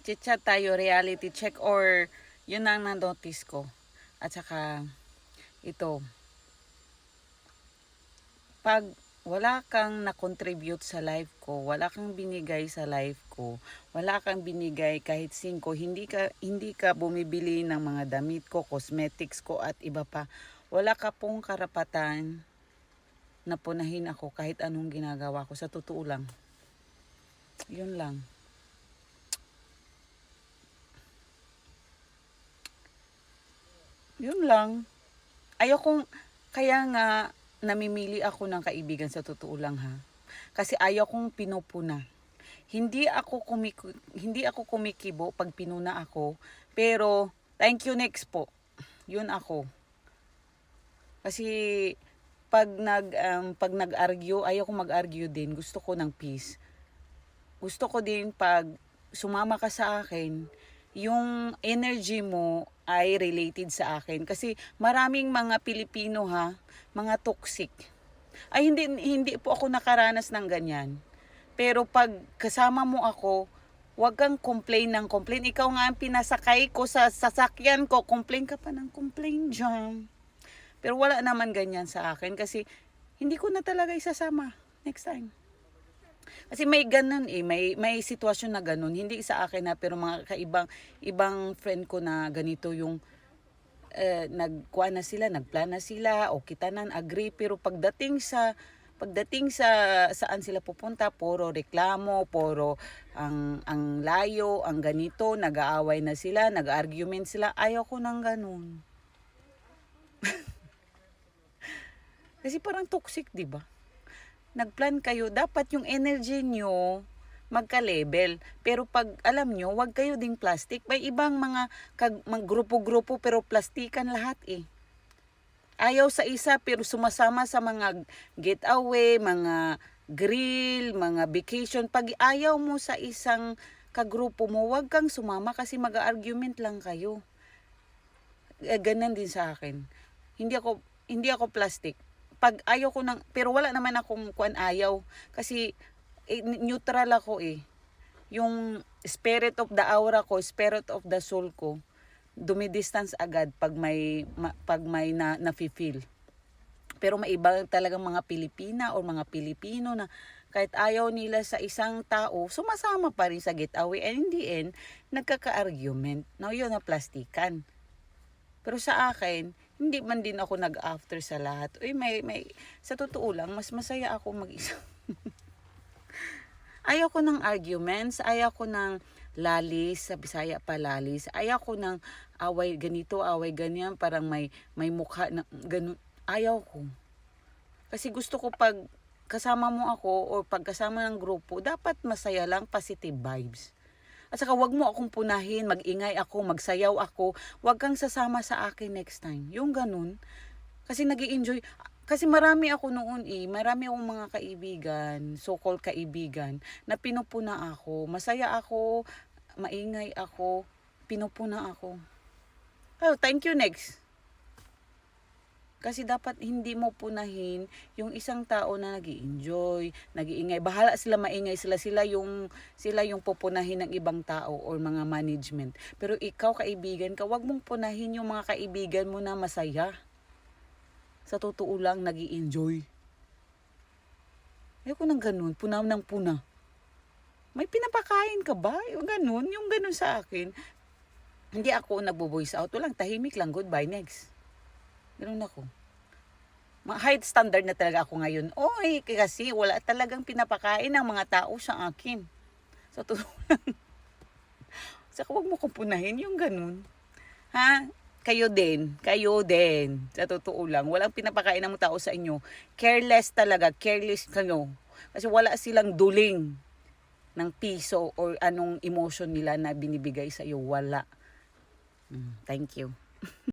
chit-chat tayo, reality check or yun ang na-notice ko. At saka ito, pag wala kang na-contribute sa life ko, wala kang binigay sa life ko, wala kang binigay kahit 5, hindi ka bumibili ng mga damit ko, cosmetics ko at iba pa. Wala ka pong karapatan na punahin ako kahit anong ginagawa ko, sa totoo lang. Yun lang. Yun lang. Ayokong, kaya nga namimili ako ng kaibigan, sa totoo lang ha. Kasi ayaw kong pinupuna. Hindi ako kumikibo pag pinuna ako, pero thank you next po. Yun ako. Kasi pag nag-argue, ayaw kong mag-argue din. Gusto ko ng peace. Gusto ko din pag sumama ka sa akin, yung energy mo ay related sa akin. Kasi maraming mga Pilipino ha, mga toxic. Ay hindi po ako nakaranas ng ganyan. Pero pag kasama mo ako, wag kang complain ng complain. Ikaw nga ang pinasakay ko sa sasakyan ko, complain ka pa ng complain dyan. Pero wala naman ganyan sa akin kasi hindi ko na talaga isasama next time. Kasi may ganun may sitwasyon na ganun, hindi sa akin na pero mga ibang friend ko na ganito yung nagkuha na sila, nagplana sila, o kita na agree, pero pagdating sa saan sila pupunta, puro reklamo, puro ang layo, ang ganito, nag-aaway na sila, nag-argument sila. Ayaw ko nang ganun. Kasi parang toxic, 'di ba? Nagplan kayo, dapat yung energy nyo magka-level. Pero pag alam nyo, wag kayo ding plastic. May ibang mga grupo-grupo pero plastikan lahat eh. Ayaw sa isa pero sumasama sa mga getaway, mga grill, mga vacation. Pag ayaw mo sa isang kagrupo mo, wag kang sumama kasi mag-argument lang kayo. Ganun din sa akin. Hindi ako plastic. Pag ayaw ko ng, pero wala naman akong ayaw. Kasi neutral ako eh. Yung spirit of the aura ko, spirit of the soul ko, dumidistance agad pag may na-feel. Pero may iba talagang mga Pilipina o mga Pilipino na kahit ayaw nila sa isang tao, sumasama pa rin sa getaway. And in the end, nagkaka-argument. Now yun na plastikan. Pero sa akin, hindi man din ako nag-after sa lahat. Uy, sa totoo lang, mas masaya ako mag-isa. Ayaw ko ng arguments, ayaw ko ng lalis, sa Bisaya pa lalis. Ayaw ko ng away ganito, away ganyan, parang may mukha na ganun. Ayaw ko. Kasi gusto ko pag kasama mo ako o pag kasama ng grupo, dapat masaya lang, positive vibes. At saka wag mo akong punahin, mag-ingay ako, magsayaw ako. Wag kang sasama sa akin next time. Yung ganun. Kasi nag-i-enjoy. Kasi marami ako noon marami akong mga kaibigan, so-called kaibigan, na pinupuna ako. Masaya ako, maingay ako, pinupuna ako. Oh, thank you next. Kasi dapat hindi mo punahin yung isang tao na nag-i-enjoy, nag-iingay. Bahala sila maingay, sila yung pupunahin ng ibang tao or mga management. Pero ikaw kaibigan ka, wag mong punahin yung mga kaibigan mo na masaya. Sa totoo lang nag-i-enjoy. Ayoko nang ganun, punaw ng puna. May pinapakain ka ba? Yung ganun sa akin. Hindi ako nagbo-voice out, lang tahimik lang, goodbye, next. Ganun ako. High standard na talaga ako ngayon. Oy, kasi wala talagang pinapakain ng mga tao sa akin. Sa totoo lang. Saka huwag mo kong punahin yung ganun. Ha? Kayo din. Sa totoo lang. Walang pinapakain ng mga tao sa inyo. Careless talaga. Careless kayo. Kasi wala silang duling ng piso or anong emotion nila na binibigay sa iyo. Wala. Thank you.